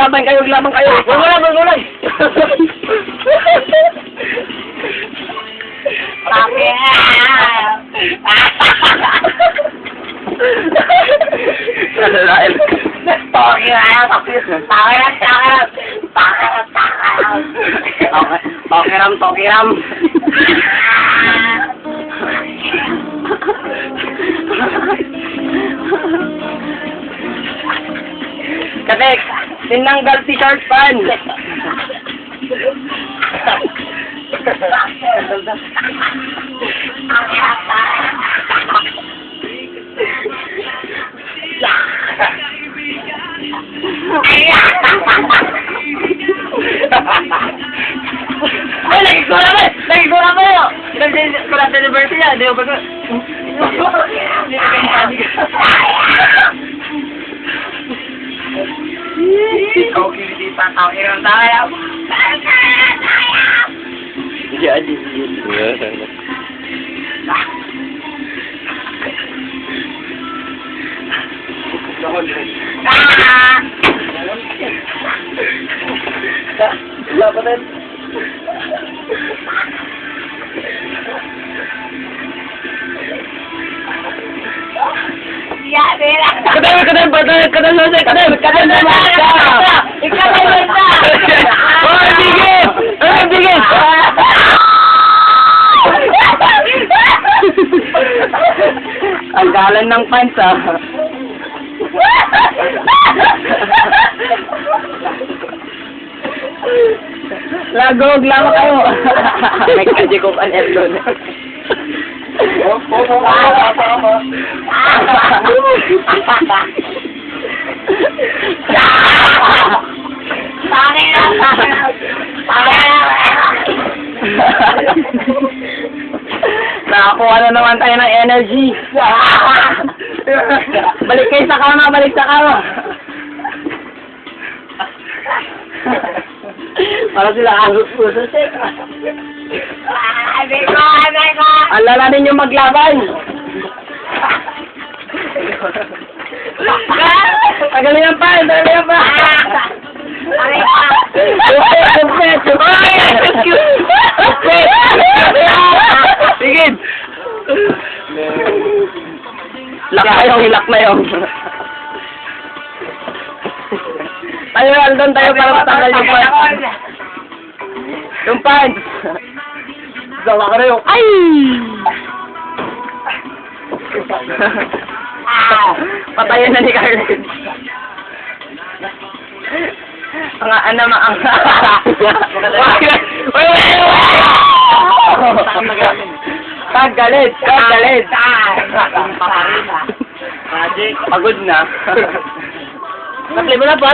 maglaban kayo, maglaban kayo. Wala. Bakit? Tokiram. Katek, tinanggal si Short Pan. Ay, nagigura mo! Nagigura sa university yan, di ba ba? Ikaw kinitipan ang irang tayo. Jadi. Lapatin. Ya, mira. Kadang. Ikaw ay basta. Oh, bigit. Ang galan ng pants, ah. Lagog, lama kayo. Nag-magic of an air doon. Nakakuha na naman tayo ng energy. Balik kayo sa kama, Para sila asus-usus eh. Beko. Alala ninyo maglaban. Tagalihan pa. Sige. Hilak na yung. Tayo, Aldon, tayo para matanggal yung pants. Yung pants. Gawa ka na yung, ay! Patayan na ni Carlin. Ang Tagalit. Pagod na. Naplay mo na, Pat?